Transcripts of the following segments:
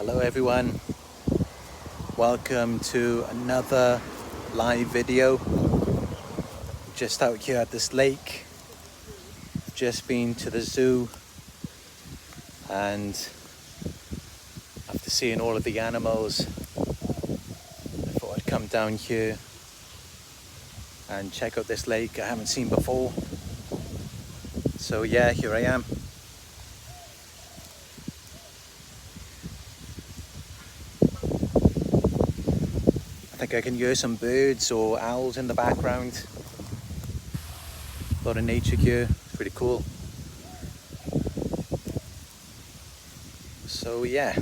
Hello everyone, welcome to another live video. Just out here at this lake, just been to the zoo, and after seeing all of the animals, I thought I'd come down here and check out this lake I haven't seen before. So yeah, here I am. I think I can hear some birds or owls in the background. A lot of nature here, it's pretty cool. So yeah,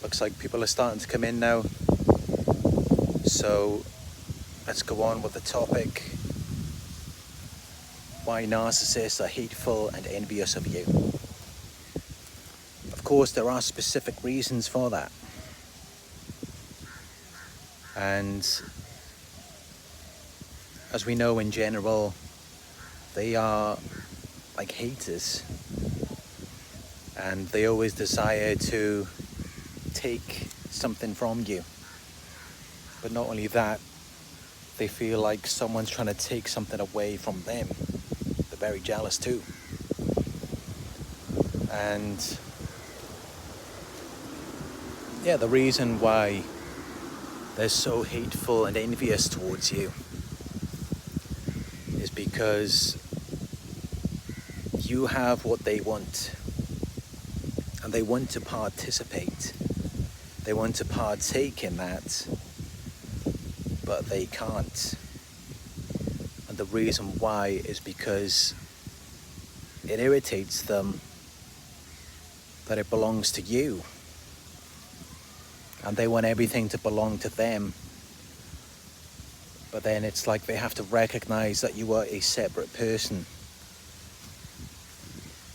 looks like people are starting to come in now. So let's go on with the topic. Why narcissists are hateful and envious of you. Of course, there are specific reasons for that. And as we know in general, they are like haters, and they always desire to take something from you. But not only that, they feel like someone's trying to take something away from them. They're very jealous too. And yeah, the reason why they're so hateful and envious towards you is because you have what they want, and they want to participate. They want to partake in that, but they can't. And the reason why is because it irritates them that it belongs to you. And they want everything to belong to them. But then it's like they have to recognize that you are a separate person,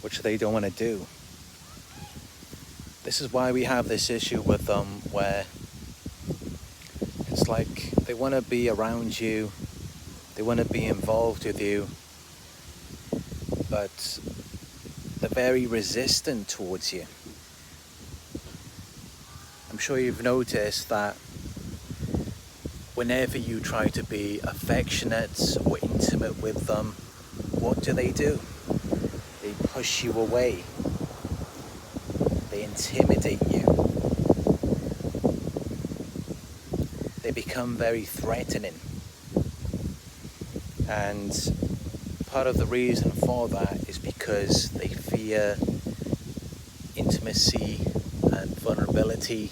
which they don't want to do. This is why we have this issue with them where it's like they want to be around you, they want to be involved with you, but they're very resistant towards you. I'm sure you've noticed that whenever you try to be affectionate or intimate with them, what do? They push you away. They intimidate you. They become very threatening. And part of the reason for that is because they fear intimacy and vulnerability.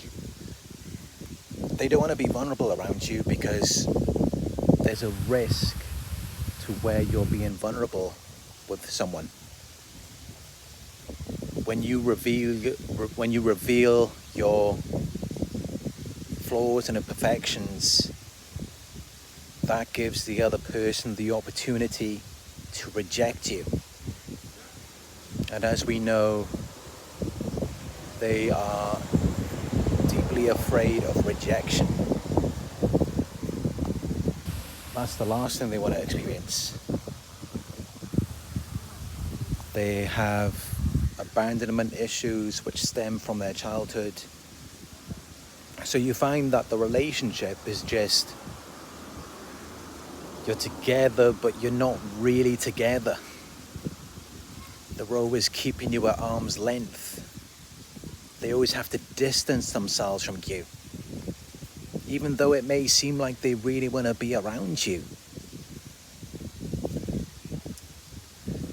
They don't want to be vulnerable around you because there's a risk to where you're being vulnerable with someone. When you reveal your flaws and imperfections, that gives the other person the opportunity to reject you. And as we know, they are deeply afraid of rejection. That's the last thing they want to experience. They have abandonment issues which stem from their childhood. So you find that the relationship is just, you're together but you're not really together. They're always keeping you at arm's length. They always have to distance themselves from you, even though it may seem like they really want to be around you.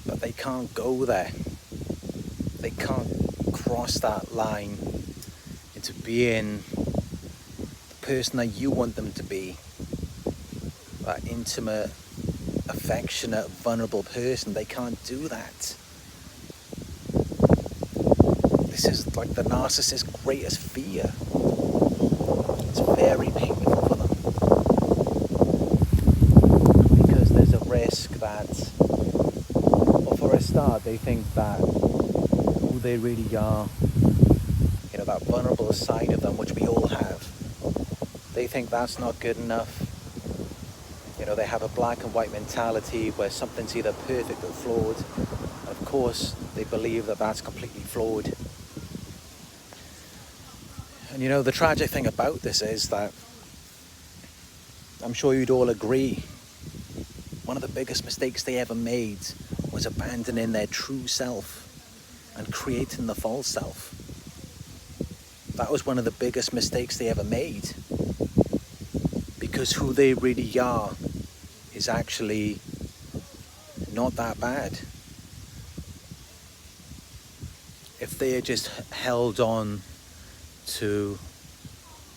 But they can't go there. They can't cross that line into being the person that you want them to be. That intimate, affectionate, vulnerable person. They can't do that. This is like the narcissist's greatest fear. It's very painful for them. Because there's a risk that, or for a start, they think that who they really are, that vulnerable side of them, which we all have, they think that's not good enough. They have a black and white mentality where something's either perfect or flawed. Of course, they believe that that's completely flawed. And you know, the tragic thing about this is that I'm sure you'd all agree, one of the biggest mistakes they ever made was abandoning their true self and creating the false self. That was one of the biggest mistakes they ever made, because who they really are is actually not that bad. If they had just held on to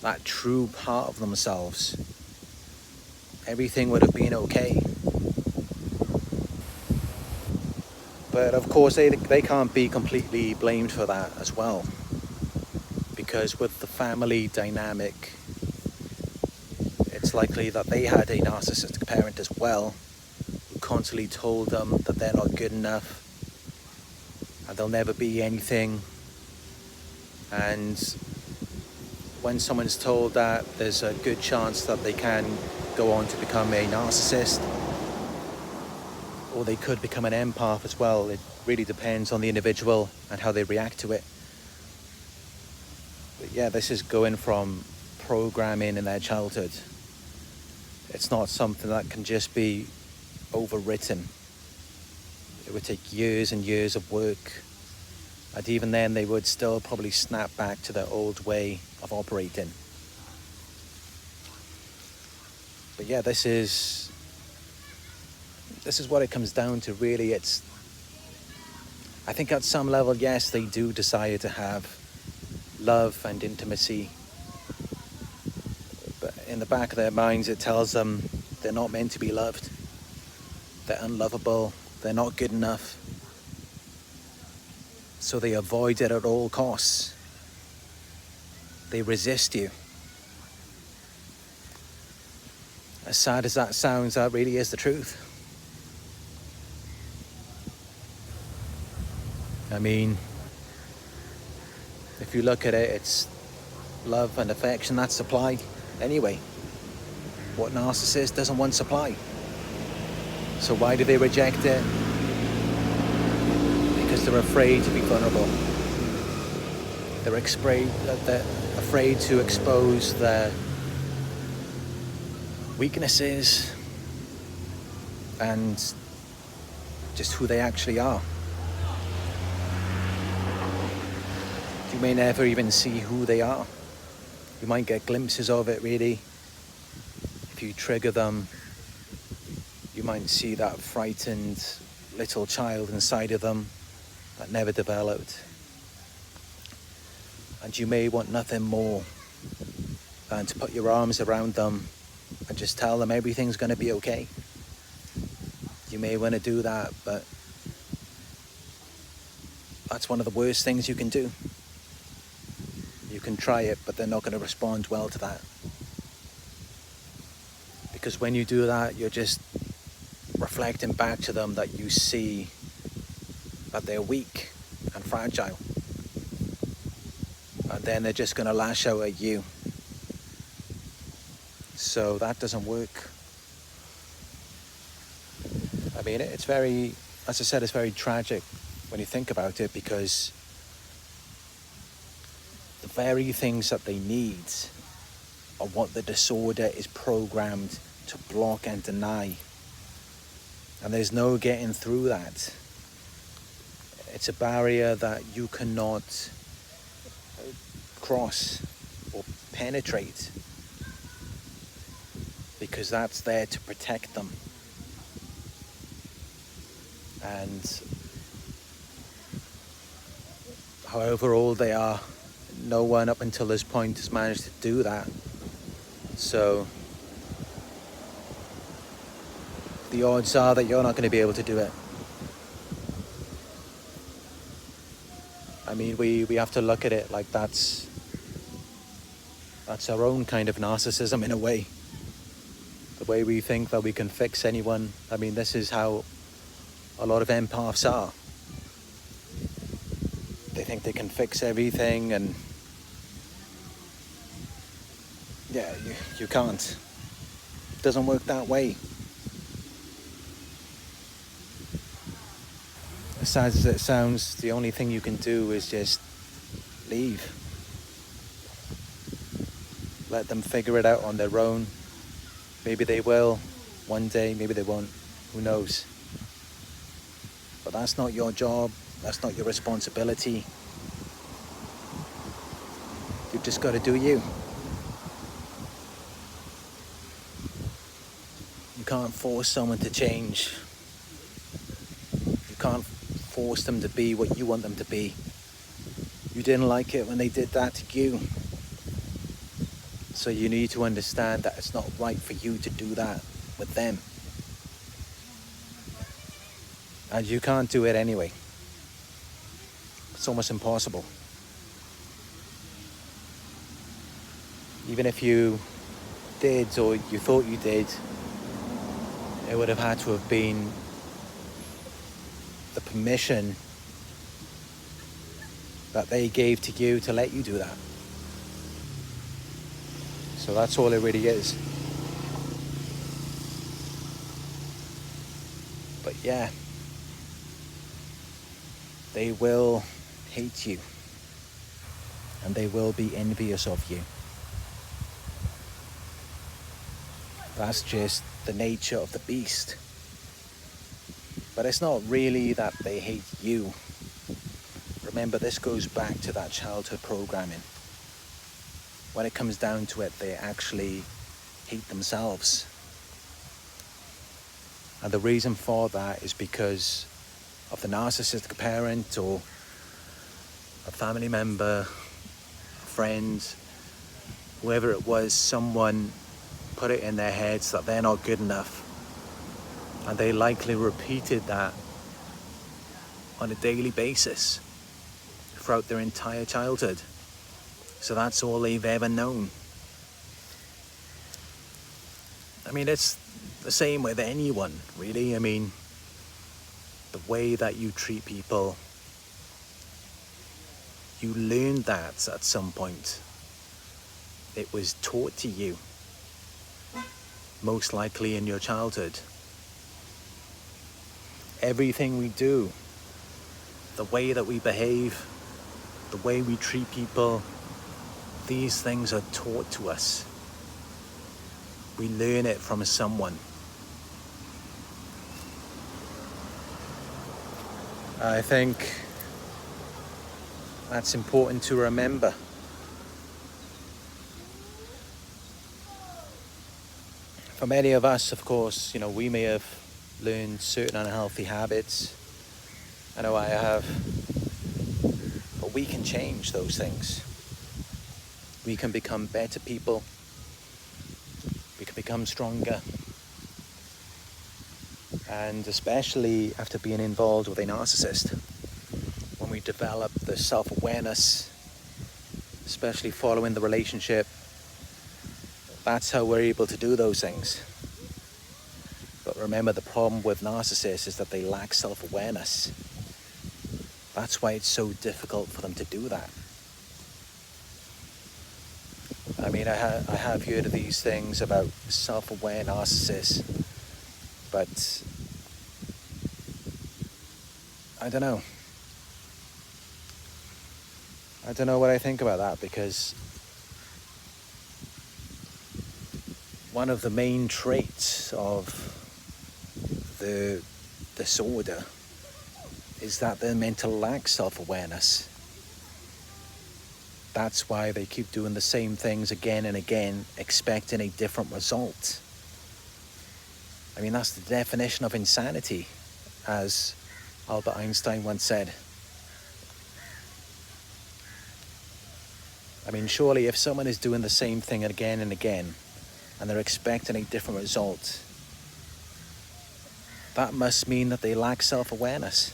that true part of themselves, everything would have been okay. But of course they can't be completely blamed for that as well, because with the family dynamic, it's likely that they had a narcissistic parent as well, who constantly told them that they're not good enough and they'll never be anything. And when someone's told that, there's a good chance that they can go on to become a narcissist, or they could become an empath as well. It really depends on the individual and how they react to it. But yeah, this is going from programming in their childhood. It's not something that can just be overwritten. It would take years and years of work, and even then they would still probably snap back to their old way of operating. But yeah, this is what it comes down to, really. I think at some level, yes, they do desire to have love and intimacy, but in the back of their minds it tells them they're not meant to be loved, they're unlovable, they're not good enough, so they avoid it at all costs. They resist you. As sad as that sounds, that really is the truth. I mean, if you look at it, it's love and affection that's supplied anyway. What narcissist doesn't want supply? So why do they reject it? Because they're afraid to be vulnerable. They're afraid to expose their weaknesses and just who they actually are. You may never even see who they are. You might get glimpses of it, really. If you trigger them, you might see that frightened little child inside of them that never developed. And you may want nothing more than to put your arms around them and just tell them everything's going to be okay. You may want to do that, but that's one of the worst things you can do. You can try it, but they're not going to respond well to that. Because when you do that, you're just reflecting back to them that you see that they're weak and fragile. And then they're just going to lash out at you. So that doesn't work. I mean, it's very, as I said, it's very tragic when you think about it, because the very things that they need are what the disorder is programmed to block and deny. And there's no getting through that. It's a barrier that you cannot cross or penetrate, because that's there to protect them. And however old they are, no one up until this point has managed to do that. So the odds are that you're not going to be able to do it. I mean, we have to look at it like that's our own kind of narcissism in a way. The way we think that we can fix anyone. I mean, this is how a lot of empaths are. They think they can fix everything, and yeah, you can't. It doesn't work that way. As sad as it sounds, the only thing you can do is just leave. Let them figure it out on their own. Maybe they will one day, maybe they won't. Who knows? But that's not your job. That's not your responsibility. You've just got to do you. You can't force someone to change. You can't force them to be what you want them to be. You didn't like it when they did that to you. So you need to understand that it's not right for you to do that with them. And you can't do it anyway. It's almost impossible. Even if you did, or you thought you did, it would have had to have been the permission that they gave to you to let you do that. So that's all it really is. But yeah, they will hate you, and they will be envious of you. That's just the nature of the beast. But it's not really that they hate you. Remember, this goes back to that childhood programming. When it comes down to it, they actually hate themselves. And the reason for that is because of the narcissistic parent or a family member, a friend, whoever it was, someone put it in their heads that they're not good enough. And they likely repeated that on a daily basis throughout their entire childhood. So that's all they've ever known. I mean, it's the same with anyone, really. I mean, the way that you treat people, you learned that at some point. It was taught to you, most likely in your childhood. Everything we do, the way that we behave, the way we treat people, these things are taught to us. We learn it from someone. I think that's important to remember. For many of us, of course, we may have learned certain unhealthy habits. I know I have. But we can change those things. We can become better people. We can become stronger. And especially after being involved with a narcissist, when we develop the self-awareness, especially following the relationship, that's how we're able to do those things. But remember, the problem with narcissists is that they lack self-awareness. That's why it's so difficult for them to do that. I mean, I have heard of these things about self-aware narcissists, but I don't know. I don't know what I think about that, because one of the main traits of the disorder is that they're meant to lack self-awareness. That's why they keep doing the same things again and again, expecting a different result. I mean, that's the definition of insanity, as Albert Einstein once said. I mean, surely if someone is doing the same thing again and again, and they're expecting a different result, that must mean that they lack self-awareness.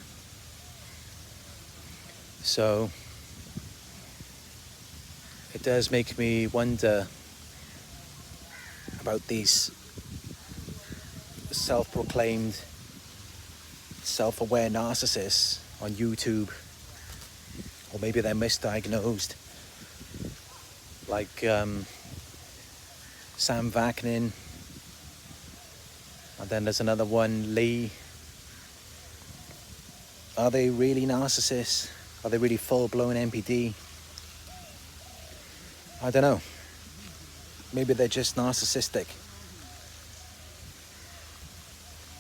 So it does make me wonder about these self-proclaimed self-aware narcissists on YouTube, or maybe they're misdiagnosed, like Sam Vaknin, and then there's another one, Lee. Are they really narcissists? Are they really full-blown NPD? I don't know. maybe they're just narcissistic.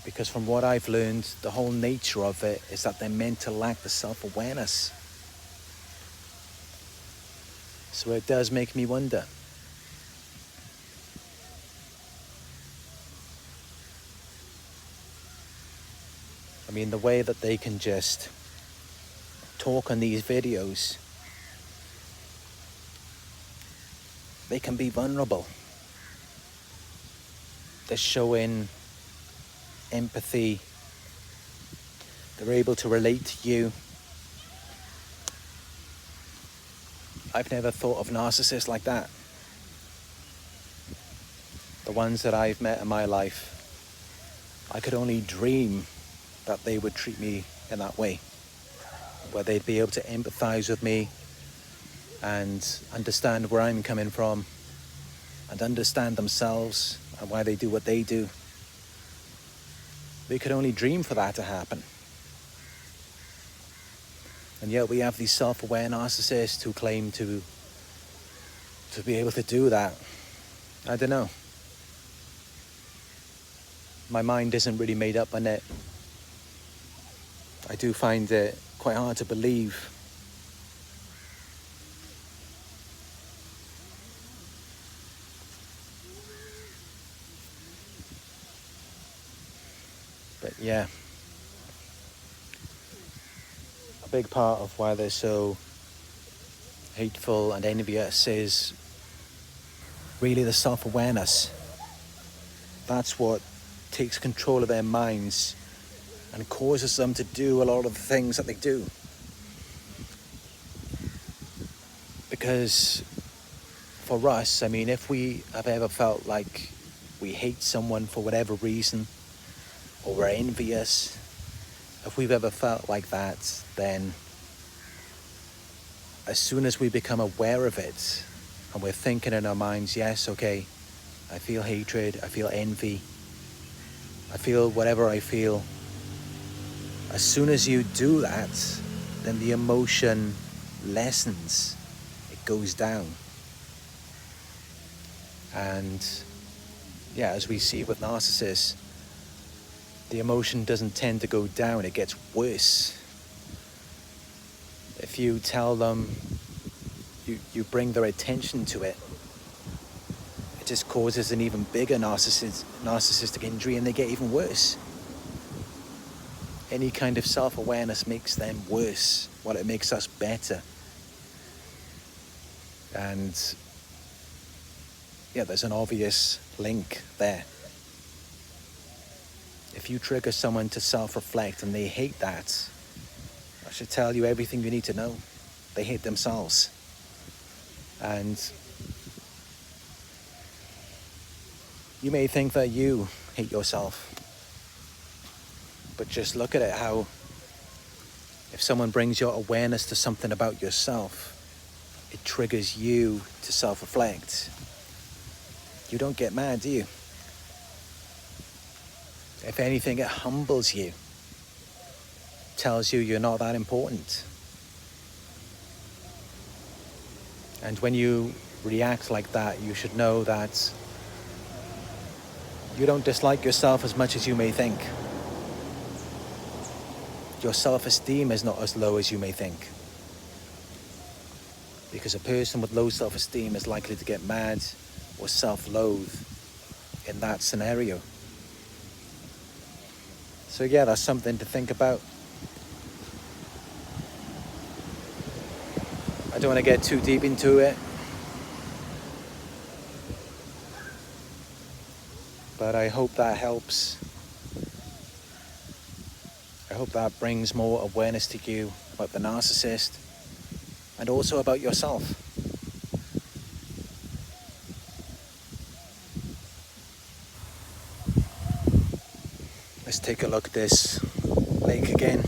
Because from what I've learned, the whole nature of it is that they're meant to lack the self-awareness. So it does make me wonder. I mean, the way that they can just talk on these videos, they can be vulnerable. They're showing empathy. They're able to relate to you. I've never thought of narcissists like that. The ones that I've met in my life, I could only dream that they would treat me in that way, where they'd be able to empathize with me and understand where I'm coming from and understand themselves and why they do what they do. We could only dream for that to happen. And yet we have these self-aware narcissists who claim to be able to do that. I don't know. My mind isn't really made up on it. I do find it quite hard to believe. But yeah, a big part of why they're so hateful and envious is really the self-awareness. That's what takes control of their minds and causes them to do a lot of the things that they do. Because for us, I mean, if we have ever felt like we hate someone for whatever reason, or we're envious, if we've ever felt like that, then as soon as we become aware of it, and we're thinking in our minds, yes, okay, I feel hatred, I feel envy, I feel whatever I feel, as soon as you do that, then the emotion lessens, it goes down. And yeah, as we see with narcissists, the emotion doesn't tend to go down, it gets worse. If you tell them, you bring their attention to it, it just causes an even bigger narcissistic injury, and they get even worse. Any kind of self-awareness makes them worse while it makes us better. And yeah, there's an obvious link there. If you trigger someone to self-reflect and they hate that, I should tell you everything you need to know. They hate themselves. And you may think that you hate yourself, but just look at it how if someone brings your awareness to something about yourself, it triggers you to self-reflect. You don't get mad, do you? If anything, it humbles you. Tells you you're not that important. And when you react like that, you should know that you don't dislike yourself as much as you may think. Your self-esteem is not as low as you may think. Because a person with low self-esteem is likely to get mad or self-loathe in that scenario. So yeah, that's something to think about. I don't want to get too deep into it, but I hope that helps. I hope that brings more awareness to you about the narcissist and also about yourself. Let's take a look at this lake again.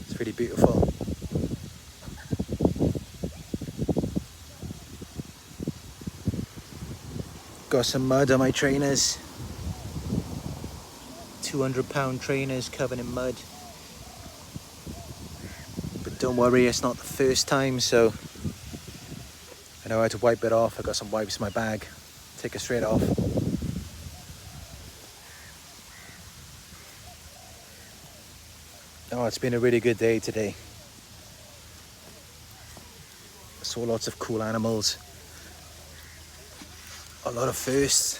It's really beautiful. Got some mud on my trainers. 200-pound trainers covered in mud. But don't worry, it's not the first time, so I know how to wipe it off. I got some wipes in my bag. Take it straight off. Oh, it's been a really good day today. Saw lots of cool animals. A lot of firsts.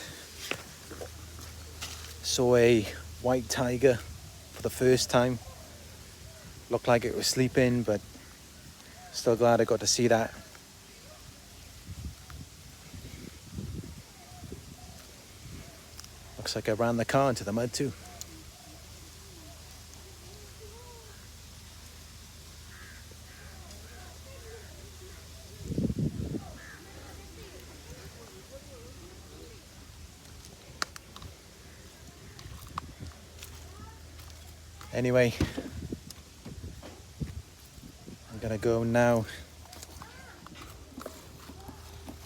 Saw a white tiger for the first time. Looked like it was sleeping, but still glad I got to see that. Looks like I ran the car into the mud too. Anyway, I'm gonna go now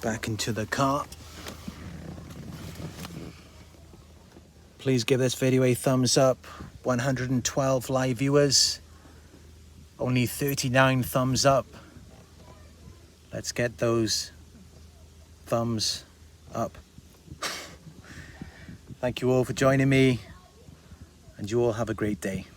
back into the car. Please give this video a thumbs up. 112 live viewers, only 39 thumbs up. Let's get those thumbs up. Thank you all for joining me, and you all have a great day.